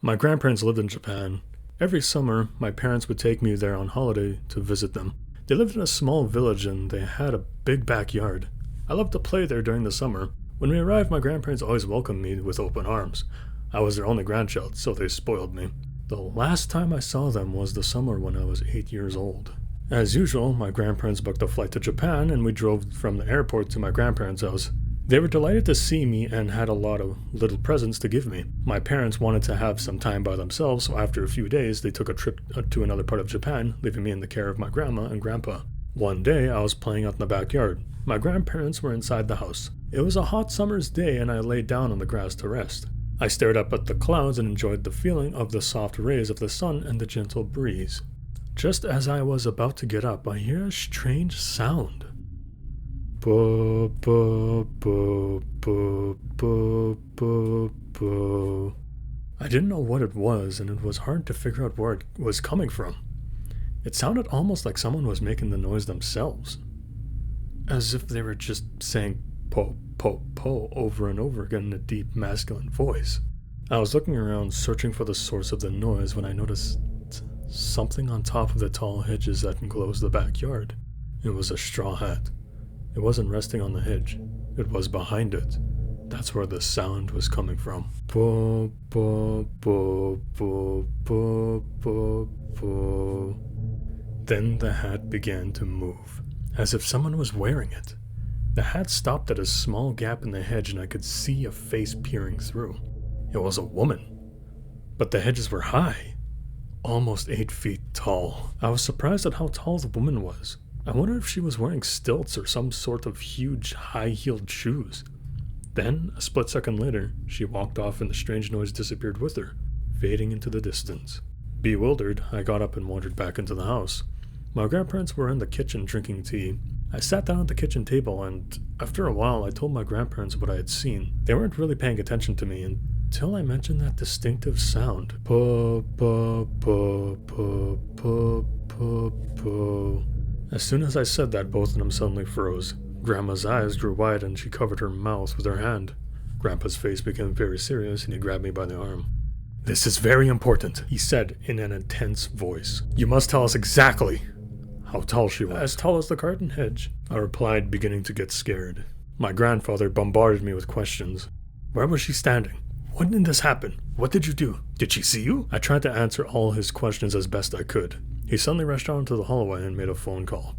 My grandparents lived in Japan. Every summer, my parents would take me there on holiday to visit them. They lived in a small village and they had a big backyard. I loved to play there during the summer. When we arrived, my grandparents always welcomed me with open arms. I was their only grandchild, so they spoiled me. The last time I saw them was the summer when I was 8 years old. As usual, my grandparents booked a flight to Japan and we drove from the airport to my grandparents' house. They were delighted to see me and had a lot of little presents to give me. My parents wanted to have some time by themselves, so after a few days, they took a trip to another part of Japan, leaving me in the care of my grandma and grandpa. One day, I was playing out in the backyard. My grandparents were inside the house. It was a hot summer's day and I laid down on the grass to rest. I stared up at the clouds and enjoyed the feeling of the soft rays of the sun and the gentle breeze. Just as I was about to get up, I hear a strange sound. Bo, bo, bo, bo, bo, bo, bo. I didn't know what it was, and it was hard to figure out where it was coming from. It sounded almost like someone was making the noise themselves, as if they were just saying po, po, po over and over again in a deep masculine voice. I was looking around, searching for the source of the noise, when I noticed something on top of the tall hedges that enclosed the backyard. It was a straw hat. It wasn't resting on the hedge. It was behind it. That's where the sound was coming from. Bo, bo, bo, bo, bo, bo, bo. Then the hat began to move, as if someone was wearing it. The hat stopped at a small gap in the hedge and I could see a face peering through. It was a woman. But the hedges were high, almost 8 feet tall. I was surprised at how tall the woman was. I wondered if she was wearing stilts or some sort of huge high-heeled shoes. Then, a split second later, she walked off and the strange noise disappeared with her, fading into the distance. Bewildered, I got up and wandered back into the house. My grandparents were in the kitchen drinking tea. I sat down at the kitchen table and, after a while, I told my grandparents what I had seen. They weren't really paying attention to me until I mentioned that distinctive sound. Po, po, po, po, po, po, po. As soon as I said that, both of them suddenly froze. Grandma's eyes grew wide and she covered her mouth with her hand. Grandpa's face became very serious and he grabbed me by the arm. "This is very important," he said in an intense voice. "You must tell us exactly how tall she was." "As tall as the garden hedge," I replied, beginning to get scared. My grandfather bombarded me with questions. Where was she standing? When did this happen? What did you do? Did she see you? I tried to answer all his questions as best I could. He suddenly rushed out into the hallway and made a phone call.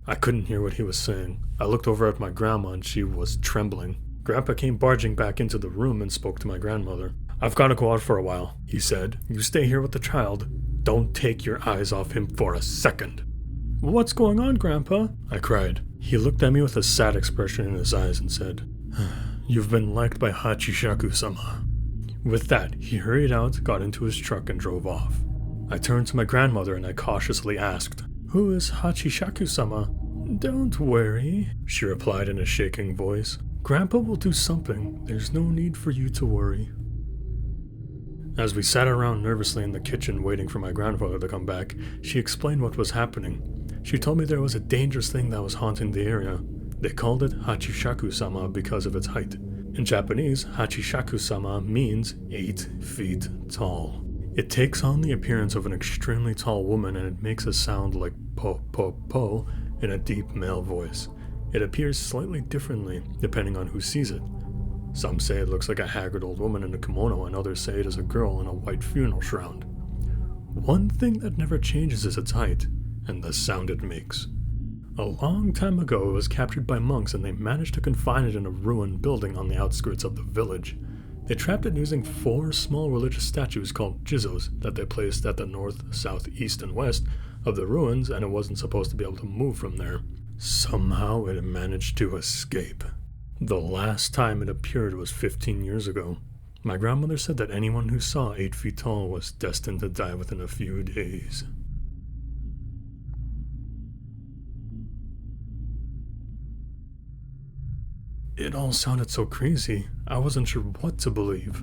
I couldn't hear what he was saying. I looked over at my grandma and she was trembling. Grandpa came barging back into the room and spoke to my grandmother. "I've got to go out for a while," he said. "You stay here with the child. Don't take your eyes off him for a second." "What's going on, Grandpa?" I cried. He looked at me with a sad expression in his eyes and said, "You've been liked by Hachishakusama." With that, he hurried out, got into his truck, and drove off. I turned to my grandmother and I cautiously asked, "Who is Hachishakusama?" "Don't worry," she replied in a shaking voice. "Grandpa will do something. There's no need for you to worry." As we sat around nervously in the kitchen waiting for my grandfather to come back, she explained what was happening. She told me there was a dangerous thing that was haunting the area. They called it Hachishakusama because of its height. In Japanese, Hachishakusama means 8 feet tall. It takes on the appearance of an extremely tall woman and it makes a sound like po po po in a deep male voice. It appears slightly differently depending on who sees it. Some say it looks like a haggard old woman in a kimono and others say it is a girl in a white funeral shroud. One thing that never changes is its height and the sound it makes. A long time ago it was captured by monks and they managed to confine it in a ruined building on the outskirts of the village. They trapped it using 4 small religious statues called jizos that they placed at the north, south, east, and west of the ruins, and it wasn't supposed to be able to move from there. Somehow it managed to escape. The last time it appeared was 15 years ago. My grandmother said that anyone who saw 8 feet tall was destined to die within a few days. It all sounded so crazy, I wasn't sure what to believe.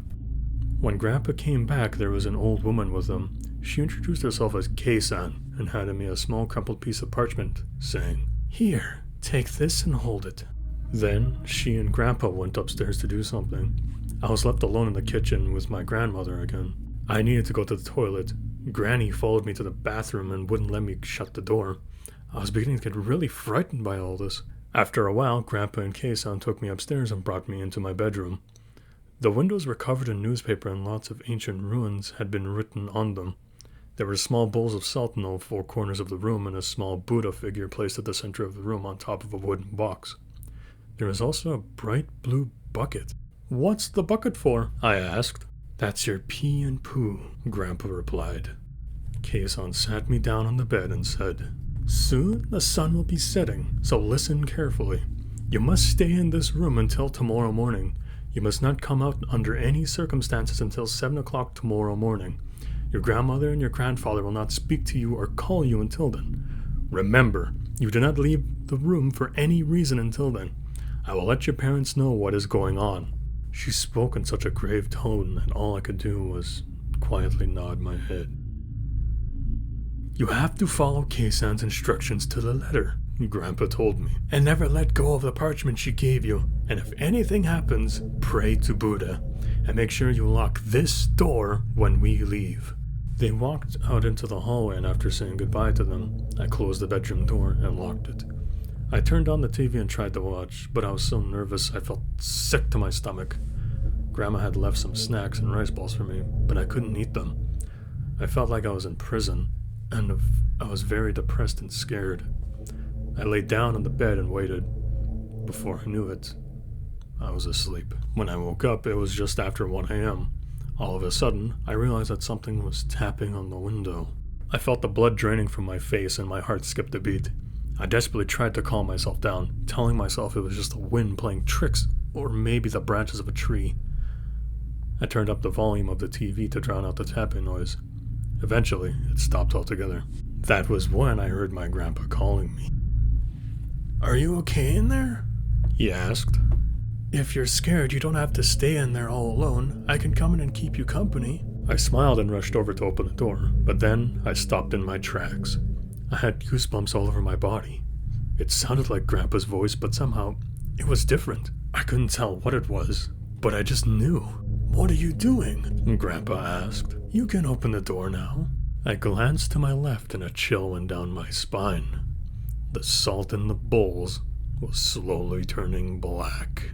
When Grandpa came back, there was an old woman with him. She introduced herself as Kei-san and handed me a small crumpled piece of parchment, saying, "Here, take this and hold it." Then she and Grandpa went upstairs to do something. I was left alone in the kitchen with my grandmother again. I needed to go to the toilet. Granny followed me to the bathroom and wouldn't let me shut the door. I was beginning to get really frightened by all this. After a while, Grandpa and Kei-san took me upstairs and brought me into my bedroom. The windows were covered in newspaper and lots of ancient runes had been written on them. There were small bowls of salt in all four corners of the room and a small Buddha figure placed at the center of the room on top of a wooden box. There was also a bright blue bucket. "What's the bucket for?" I asked. "That's your pee and poo," Grandpa replied. Kei-san sat me down on the bed and said, "Soon the sun will be setting, so listen carefully. You must stay in this room until tomorrow morning. You must not come out under any circumstances until 7 o'clock tomorrow morning. Your grandmother and your grandfather will not speak to you or call you until then. Remember, you do not leave the room for any reason until then. I will let your parents know what is going on." She spoke in such a grave tone that all I could do was quietly nod my head. "You have to follow Kei-san's instructions to the letter," Grandpa told me, "and never let go of the parchment she gave you. And if anything happens, pray to Buddha, and make sure you lock this door when we leave." They walked out into the hallway, and after saying goodbye to them, I closed the bedroom door and locked it. I turned on the TV and tried to watch, but I was so nervous I felt sick to my stomach. Grandma had left some snacks and rice balls for me, but I couldn't eat them. I felt like I was in prison, and I was very depressed and scared. I lay down on the bed and waited. Before I knew it, I was asleep. When I woke up, it was just after 1 a.m. All of a sudden, I realized that something was tapping on the window. I felt the blood draining from my face and my heart skipped a beat. I desperately tried to calm myself down, telling myself it was just the wind playing tricks, or maybe the branches of a tree. I turned up the volume of the TV to drown out the tapping noise. Eventually, it stopped altogether. That was when I heard my grandpa calling me. "Are you okay in there?" he asked. "If you're scared, you don't have to stay in there all alone. I can come in and keep you company." I smiled and rushed over to open the door, but then I stopped in my tracks. I had goosebumps all over my body. It sounded like Grandpa's voice, but somehow it was different. I couldn't tell what it was, but I just knew. "What are you doing?" Grandpa asked. "You can open the door now." I glanced to my left and a chill went down my spine. The salt in the bowls was slowly turning black.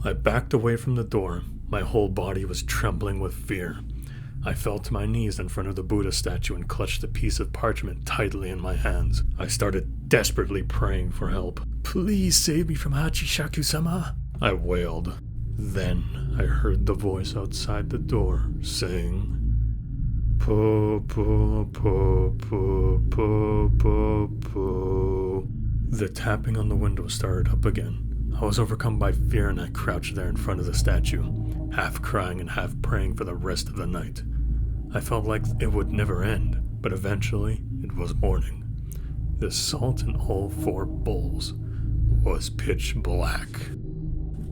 I backed away from the door. My whole body was trembling with fear. I fell to my knees in front of the Buddha statue and clutched a piece of parchment tightly in my hands. I started desperately praying for help. "Please save me from Hachishakusama," I wailed. Then I heard the voice outside the door saying, "Po, po, po, po, po, po, po." The tapping on the window started up again. I was overcome by fear and I crouched there in front of the statue, half crying and half praying for the rest of the night. I felt like it would never end, but eventually it was morning. The salt in all 4 bowls was pitch black.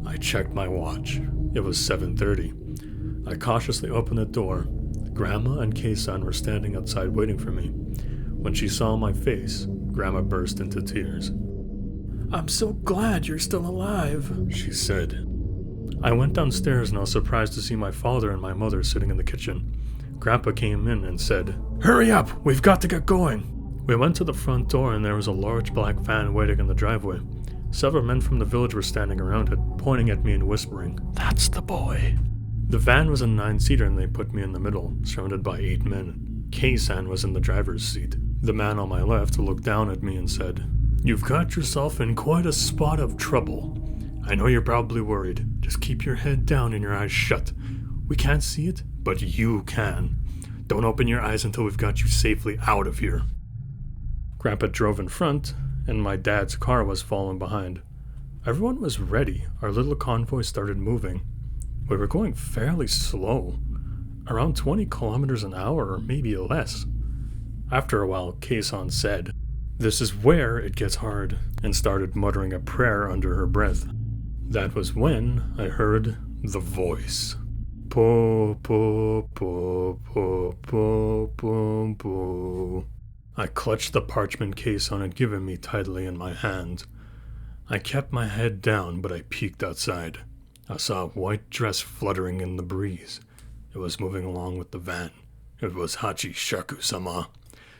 I checked my watch. It was 7:30. I cautiously opened the door. Grandma and Kei-san were standing outside waiting for me. When she saw my face, Grandma burst into tears. "I'm so glad you're still alive," she said. I went downstairs and I was surprised to see my father and my mother sitting in the kitchen. Grandpa came in and said, "Hurry up, we've got to get going." We went to the front door and there was a large black van waiting in the driveway. Several men from the village were standing around it, pointing at me and whispering, "That's the boy." The van was a 9-seater and they put me in the middle, surrounded by 8 men. Kei-san was in the driver's seat. The man on my left looked down at me and said, "You've got yourself in quite a spot of trouble. I know you're probably worried. Just keep your head down and your eyes shut. We can't see it, but you can. Don't open your eyes until we've got you safely out of here." Grandpa drove in front, and my dad's car was following behind. Everyone was ready. Our little convoy started moving. We were going fairly slow, around 20 kilometers an hour or maybe less. After a while, Kei-san said, "This is where it gets hard," and started muttering a prayer under her breath. That was when I heard the voice. Po, po, po, po, po, po, po. I clutched the parchment Kei-san had given me tightly in my hand. I kept my head down, but I peeked outside. I saw a white dress fluttering in the breeze. It was moving along with the van. It was Hachishakusama.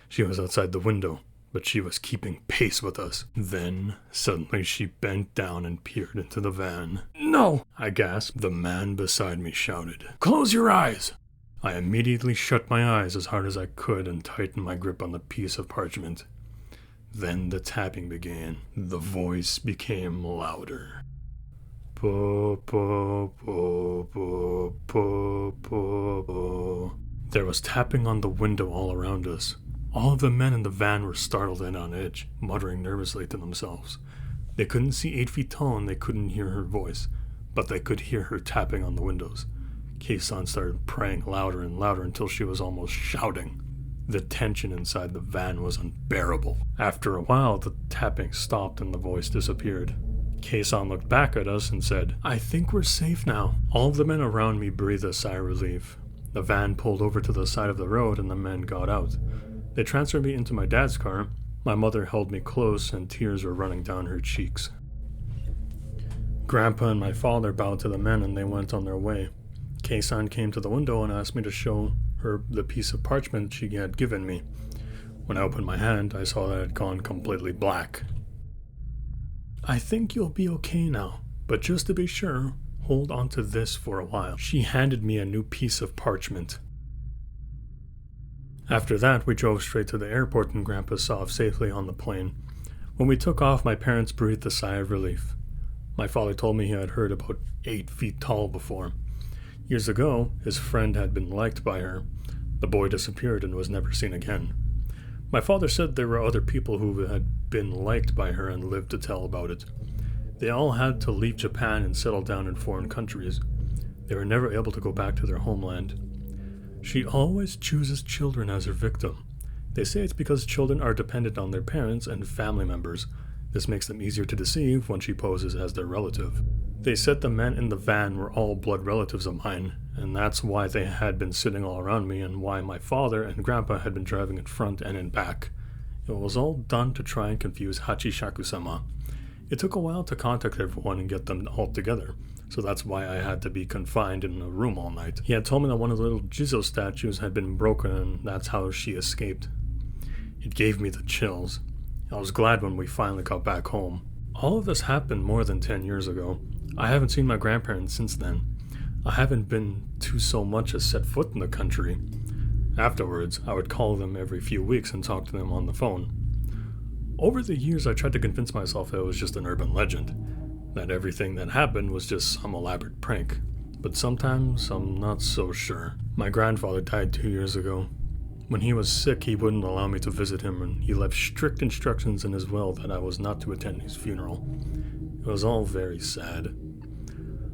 She was outside the window, but she was keeping pace with us. Then, suddenly she bent down and peered into the van. "No!" I gasped. The man beside me shouted, "Close your eyes!" I immediately shut my eyes as hard as I could and tightened my grip on the piece of parchment. Then the tapping began. The voice became louder. Po, po, po, po, po, po, po. There was tapping on the window all around us. All of the men in the van were startled and on edge, muttering nervously to themselves. They couldn't see 8 feet tall and they couldn't hear her voice, but they could hear her tapping on the windows. Kei-san started praying louder and louder until she was almost shouting. The tension inside the van was unbearable. After a while, the tapping stopped and the voice disappeared. Kei-san looked back at us and said, "I think we're safe now." All of the men around me breathed a sigh of relief. The van pulled over to the side of the road and the men got out. They transferred me into my dad's car. My mother held me close and tears were running down her cheeks. Grandpa and my father bowed to the men and they went on their way. Kei-san came to the window and asked me to show her the piece of parchment she had given me. When I opened my hand, I saw that it had gone completely black. "I think you'll be okay now, but just to be sure, hold on to this for a while." She handed me a new piece of parchment. After that, we drove straight to the airport and Grandpa saw off safely on the plane. When we took off, my parents breathed a sigh of relief. My father told me he had heard about 8 feet tall before. Years ago, his friend had been liked by her. The boy disappeared and was never seen again. My father said there were other people who had been liked by her and lived to tell about it. They all had to leave Japan and settle down in foreign countries. They were never able to go back to their homeland. She always chooses children as her victim. They say it's because children are dependent on their parents and family members. This makes them easier to deceive when she poses as their relative. They said the men in the van were all blood relatives of mine, and that's why they had been sitting all around me and why my father and Grandpa had been driving in front and in back. It was all done to try and confuse Hachishakusama. It took a while to contact everyone and get them all together, so that's why I had to be confined in a room all night. He had told me that one of the little Jizo statues had been broken and that's how she escaped. It gave me the chills. I was glad when we finally got back home. All of this happened more than 10 years ago. I haven't seen my grandparents since then. I haven't been to so much as set foot in the country. Afterwards, I would call them every few weeks and talk to them on the phone. Over the years, I tried to convince myself that it was just an urban legend, that everything that happened was just some elaborate prank. But sometimes I'm not so sure. My grandfather died 2 years ago. When he was sick, he wouldn't allow me to visit him, and he left strict instructions in his will that I was not to attend his funeral. It was all very sad.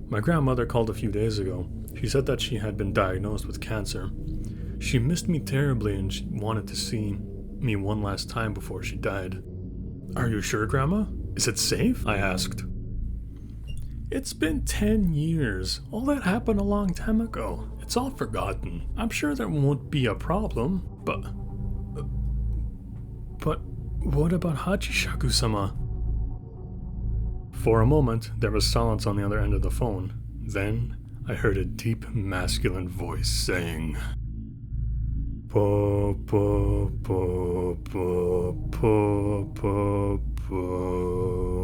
My grandmother called a few days ago. She said that she had been diagnosed with cancer. She missed me terribly and she wanted to see me one last time before she died. "Are you sure, Grandma? Is it safe?" I asked. "It's been 10 years. All that happened a long time ago. It's all forgotten. I'm sure there won't be a problem, but what about Hachishakusama?" For a moment, there was silence on the other end of the phone. Then, I heard a deep, masculine voice saying, "Po, po, po, po, po, po, po."